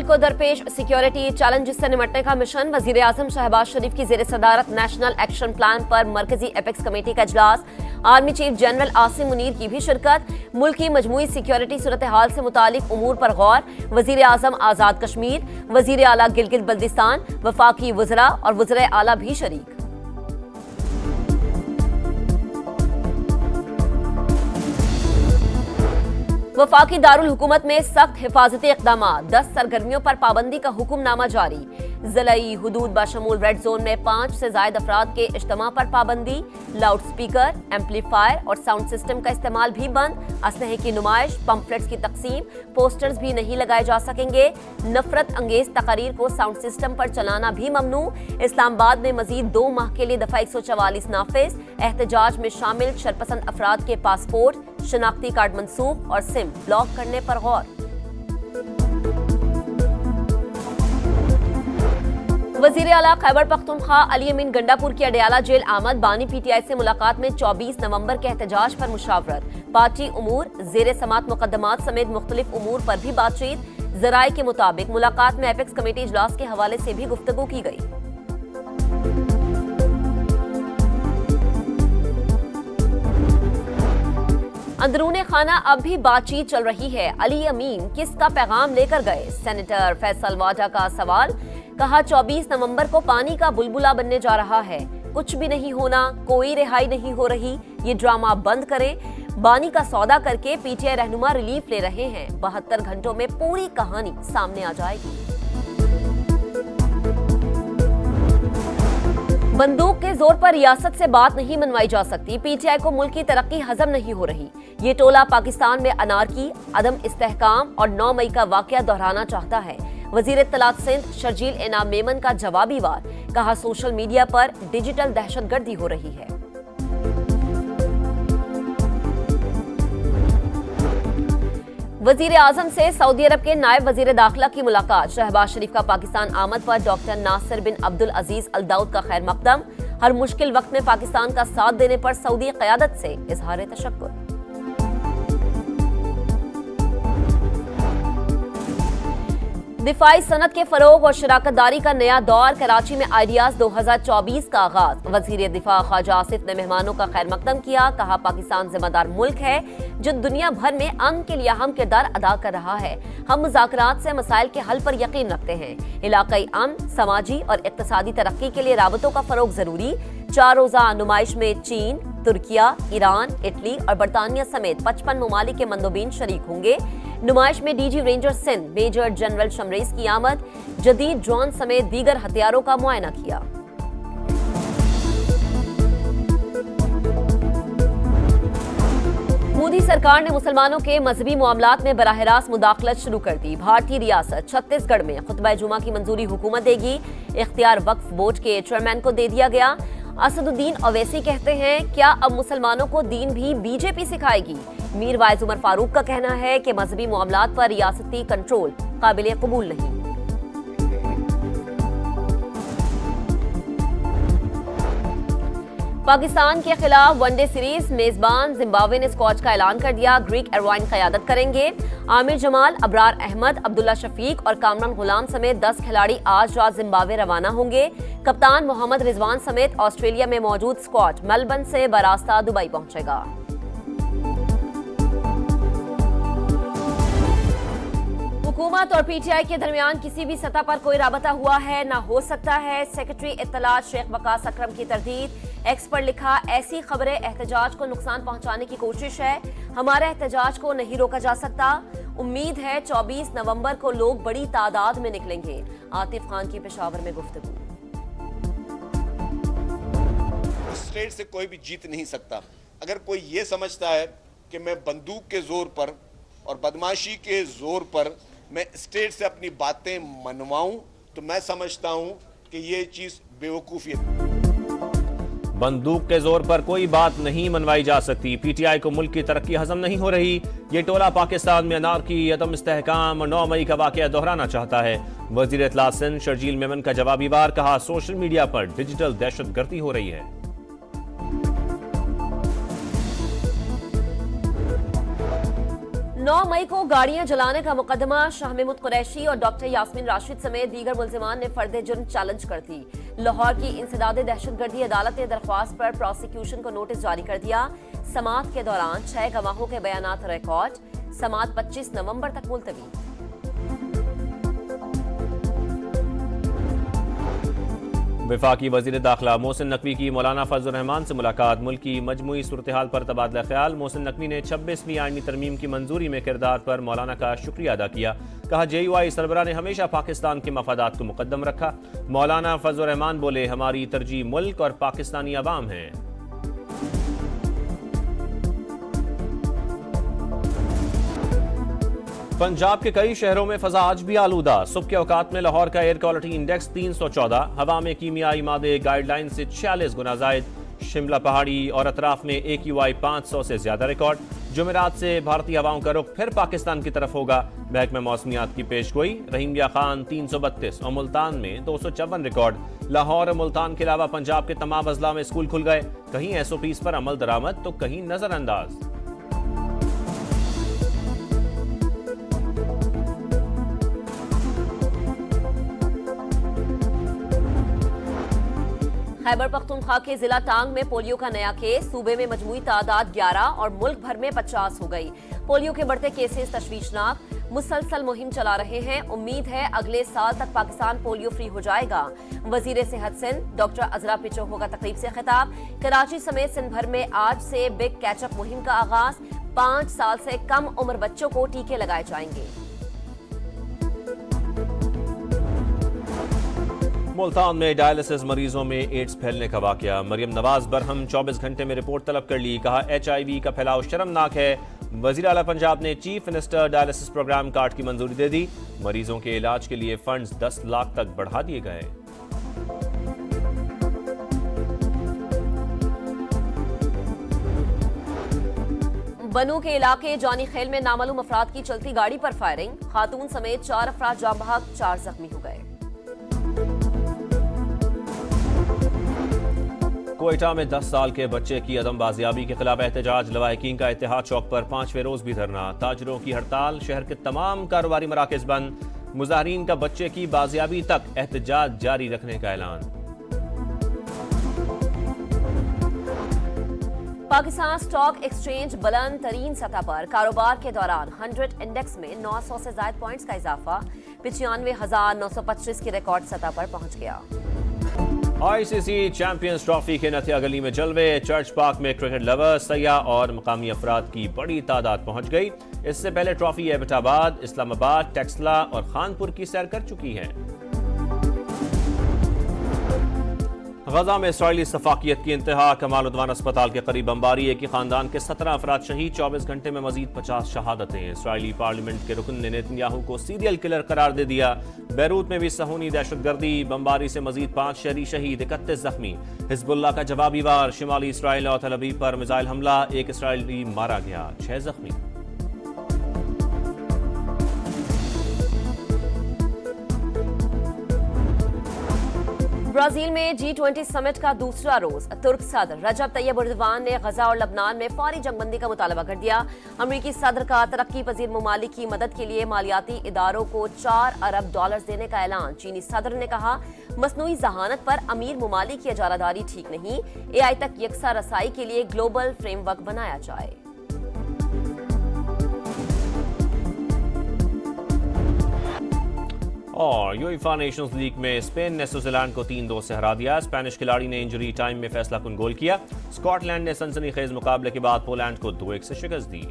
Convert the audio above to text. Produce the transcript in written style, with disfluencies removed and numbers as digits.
को दरपेश security challenges से निपटने का मिशन। वजीर आजम शहबाज शरीफ की जेर सदारत नेशनल एक्शन प्लान पर मरकजी एपेक्स कमेटी का इजलास। Army chief general Asim Munir की भी शिरकत। मुल्क की मजमूई सिक्योरिटी सूरत हाल से मुतालिक उमूर पर गौर। वजीर आजम आजाद कश्मीर, वजीर आला गिलगित बल्दिस्तान, वफाकी वज़रा और वज़ीर आला भी शरीक। वफाकी दारुल हुकूमत में सख्त हिफाजती इक़दाम। 10 सरगर्मियों पर पाबंदी का हुक्मनामा जारी। ज़िलाई हुदूद बशमूल रेड जोन में 5 से ज़ायद अफराद के इज्तिमा पर पाबंदी। लाउड स्पीकर, एम्पलीफायर और साउंड सिस्टम का इस्तेमाल भी बंद। असलहे की नुमाइश, पम्फलेट्स की तकसीम, पोस्टर्स भी नहीं लगाए जा सकेंगे। नफरत अंगेज तकारीर को साउंड सिस्टम पर चलाना भी ममनू। इस्लामाबाद में मजीद 2 माह के लिए दफा 144 नाफिज। एहतजाज में शामिल शरपसंद अफराद के पासपोर्ट, शनाख्ती कार्ड मनसूख और सिम ब्लॉक करने पर गौर। वजीर आला खैबर पख्तूनख्वा अली अमीन गंडापुर की अडयाला जेल आमद। बानी पीटीआई से मुलाकात में 24 नवंबर के एहतजाज पर मुशावरत। पार्टी उमूर, जेर समात मुकदमात समेत मुख्तलिफ उमूर पर भी बातचीत। जराये के मुताबिक मुलाकात में एपेक्स कमेटी इजलास के हवाले से भी गुफ्तगू की गई। अंदरूने खाना अब भी बातचीत चल रही है। अली अमीन किसका पैगाम लेकर गए? सेनेटर फैसल वाजा का सवाल। कहा 24 नवंबर को पानी का बुलबुला बनने जा रहा है। कुछ भी नहीं होना, कोई रिहाई नहीं हो रही, ये ड्रामा बंद करें। बानी का सौदा करके पीटीआई रहनुमा रिलीफ ले रहे हैं। 72 घंटों में पूरी कहानी सामने आ जाएगी। बंदूक के जोर पर रियासत से बात नहीं मनवाई जा सकती। पीटीआई को मुल्क की तरक्की हजम नहीं हो रही। ये टोला पाकिस्तान में अनारकी, अदम इस्तेहकाम और 9 मई का वाकया दोहराना चाहता है। वजीर इत्तलात सिंध शर्जील इनाम मेमन का जवाबी वार। कहा सोशल मीडिया पर डिजिटल दहशतगर्दी हो रही है। वजीर आजम से सऊदी अरब के नायब वजीर दाखिला की मुलाकात। शहबाज शरीफ का पाकिस्तान आमद पर डॉक्टर नासिर बिन अब्दुल अजीज अल दाऊद का खैर मकदम। हर मुश्किल वक्त में पाकिस्तान का साथ देने पर सऊदी क़यादत से इजहार तशक्कुर। दिफाई सनत के फरोग और शराकतदारी का नया दौर। कराची में आइडियाज 2024 का आगाज। वजीर दिफा ख्वाजा आसिफ ने मेहमानों का खैर मकदम किया। कहा पाकिस्तान जिम्मेदार मुल्क है जो दुनिया भर में अमन के लिए अहम किरदार अदा कर रहा है। हम मुज़ाकरात से मसाइल के हल पर यकीन रखते हैं। इलाकाई अमन, समाजी और इक्तसादी तरक्की के लिए राबतों का फरोग जरूरी। 4 रोजा नुमाइश में चीन, तुर्किया, ईरान, इटली और बरतानिया समेत 55 ममालिक के मंदोबीन शरीक होंगे। नुमाइश में DG ranger Sindh major general Shamrez की आमद। जदीद ड्रोन समेत दीगर हथियारों का मुआयना किया। मोदी सरकार ने मुसलमानों के मजहबी मामलात में बराह रास्त मुदाखलत शुरू कर दी। भारतीय रियासत छत्तीसगढ़ में खुतबा जुमा की मंजूरी हुकूमत देगी। इख्तियार वक्फ बोर्ड के चेयरमैन को दे दिया गया। असदुद्दीन ओवैसी कहते हैं क्या अब मुसलमानों को दीन भी बीजेपी सिखाएगी? मीर वाइज उमर फारूक का कहना है कि मजहबी मामलात पर रियासती कंट्रोल काबिल कबूल नहीं। पाकिस्तान के खिलाफ वनडे सीरीज मेजबान जिम्बाब्वे ने स्क्वाड का ऐलान कर दिया। ग्रीक एरवाइन क़यादत करेंगे। आमिर जमाल, अबरार अहमद, अब्दुल्ला शफीक और कामरान गुलाम समेत 10 खिलाड़ी आज रात जिम्बाब्वे रवाना होंगे। कप्तान मोहम्मद रिजवान समेत ऑस्ट्रेलिया में मौजूद स्क्वाड मेलबर्न से बरास्ता दुबई पहुंचेगा। हुकूमत और पीटीआई के दरमियान किसी भी सतह पर कोई राबता हुआ है न हो सकता है। सेक्रेटरी इत्तलात शेख वकास अकरम की तरदीद। एक्स पर लिखा ऐसी खबरें एहतजाज को नुकसान पहुंचाने की कोशिश है। हमारे एहतजाज को नहीं रोका जा सकता। उम्मीद है 24 नवंबर को लोग बड़ी तादाद में निकलेंगे। आतिफ खान की पेशावर में गुफ्तगू। स्टेट से कोई भी जीत नहीं सकता। अगर कोई ये समझता है कि मैं बंदूक के जोर पर और बदमाशी के जोर पर मैं स्टेट से अपनी बातें मनवाऊं तो मैं समझता हूं कि ये चीज बेवकूफी है। बंदूक के जोर पर कोई बात नहीं मनवाई जा सकती। पीटीआई को मुल्क की तरक्की हजम नहीं हो रही। ये टोला पाकिस्तान में अनारकी, अदम इस्तेहकाम और 9 मई का वाकया दोहराना चाहता है। वजीर इत्तलात सिंध शर्जील मेमन का जवाबी वार। कहा सोशल मीडिया पर डिजिटल दहशतगर्दी हो रही है। 9 मई को गाड़ियां जलाने का मुकदमा शाह महमूद कुरैशी और डॉक्टर यास्मीन राशिद समेत दीगर मुल्जिमान ने फर्द जुर्म चैलेंज कर दी। लाहौर की इंसदादे दहशतगर्दी अदालत ने दरख्वास्त पर प्रोसिक्यूशन को नोटिस जारी कर दिया। समाअत के दौरान 6 गवाहों के बयानात रिकॉर्ड। समाअत 25 नवंबर तक मुलतवी। वफाकी वज़ीर दाखिला मोहसिन नकवी की मौलाना फजल रहमान से मुलाकात। मुल्क की मजमूई सूरत हाल पर तबादला ख्याल। मोहसिन नकवी ने 26वीं आईनी तरमीम की मंजूरी में किरदार पर मौलाना का शुक्रिया अदा किया। कहा JUI सरबराह ने हमेशा पाकिस्तान के मफादात को मुकद्दम रखा। मौलाना फजल रहमान बोले, हमारी तरजीह मुल्क और पाकिस्तानी अवाम है। पंजाब के कई शहरों में फजा आज भी आलूदा। सुबह के औकात में लाहौर का एयर क्वालिटी इंडेक्स 314, हवा में कीमियाई मादे गाइडलाइन से 46 गुना जायद। शिमला पहाड़ी और अतराफ में AQI 500 से ज्यादा रिकॉर्ड। जुमेरात से भारतीय हवाओं का रुख फिर पाकिस्तान की तरफ होगा। महकमा मौसमियात की पेशगोई। रहीमिया खान 332 और मुल्तान में 254 रिकॉर्ड। लाहौर और मुल्तान के अलावा पंजाब के तमाम अजला में स्कूल खुल गए। कहीं SOPs पर अमल दरामद तो कहीं नजरअंदाज। खैबर पख्तूनख्वा के जिला टांग में पोलियो का नया केस। सूबे में मजमूई तादाद 11 और मुल्क भर में 50 हो गई। पोलियो के बढ़ते केसेस तशवीशनाक। मुसलसल मुहिम चला रहे हैं। उम्मीद है अगले साल तक पाकिस्तान पोलियो फ्री हो जाएगा। वजीर सेहत सिंध डॉक्टर अजरा पिचो होगा तकरीब से खिताब। कराची समेत सिंध भर में आज से बिग कैचअप मुहिम का आगाज। 5 साल से कम उम्र बच्चों को टीके लगाए जाएंगे। मुल्तान में डायलिसिस मरीजों में एड्स फैलने का वाकया। मरियम नवाज बरहम 24 घंटे में रिपोर्ट तलब कर ली। कहा HIV का फैलाव शर्मनाक है। वजीर आला पंजाब ने chief minister dialysis program card की मंजूरी दे दी। मरीजों के इलाज के लिए फंड्स 10 लाख तक बढ़ा दिए गए। बनू के इलाके जानी खेल में नामालूम अफराद की चलती गाड़ी पर फायरिंग। खातून समेत 4 अफराद जाँ बहक, 4 जख्मी हो गए। कोयटा में 10 साल के बच्चे की अदम बाजियाबी के खिलाफ एहतजाज। लवाहिकीन का इत्तेहाद चौक पर 5वें रोज भी धरना। ताजरों की हड़ताल। शहर के तमाम कारोबारी मराकज बंद। मुजाहरीन का बच्चे की बाजियाबी तक एहतजाज जारी रखने का ऐलान। पाकिस्तान स्टॉक एक्सचेंज बुलंद तरीन सतह पर। कारोबार के दौरान 100 इंडेक्स में 900 से ज्यादा पॉइंट्स का इजाफा। 95,925 की रिकॉर्ड सतह पर पहुंच गया। ICC चैंपियंस ट्रॉफी के नथिया गली में जलवे। चर्च पार्क में क्रिकेट लवर्स, सयाह और मकामी अफराद की बड़ी तादाद पहुंच गई। इससे पहले ट्रॉफी एबटाबाद, इस्लामाबाद, टेक्सला और खानपुर की सैर कर चुकी है। गजा में इसराइली सफाकियत की इंतहा। कमाल उद्वान अस्पताल के करीब बमबारी। एक ही खानदान के 17 अफराद शहीद। 24 घंटे में मजीद 50 शहादतें। इसराइली पार्लियामेंट के रुकन ने नेतन्याहू को सीरियल किलर करार दे दिया। बैरूत में भी सहूनी दहशतगर्दी। बमबारी से मजीद 5 शहरी शहीद, 31 जख्मी। हिजबुल्लाह का जवाबी वार। शिमाली इसराइल और तल अवीव पर मिसाइल हमला। 1 इसराइली मारा गया, 6 जख्मी। ब्राजील में G20 समिट का दूसरा रोज। तुर्क सदर रजब तैयब एर्दोगान ने गजा और लबनान में फौरी जंगबंदी का मुतालबा कर दिया। अमरीकी सदर का तरक्की पजीर ममालिक की मदद के लिए मालियाती इदारों को $4 अरब देने का ऐलान। चीनी सदर ने कहा, मसनूई जहानत पर अमीर ममालिक की इजारादारी ठीक नहीं। AI तक यकसा रसाई के लिए ग्लोबल फ्रेमवर्क बनाया जाए। और यूएफा नेशंस लीग में स्पेन ने स्विट्जरलैंड को 3-2 से हरा दिया। स्पेनिश खिलाड़ी ने इंजरी टाइम में फैसला कुन गोल किया। स्कॉटलैंड ने सनसनीखेज मुकाबले के बाद पोलैंड को 2-1 से शिकस्त दी।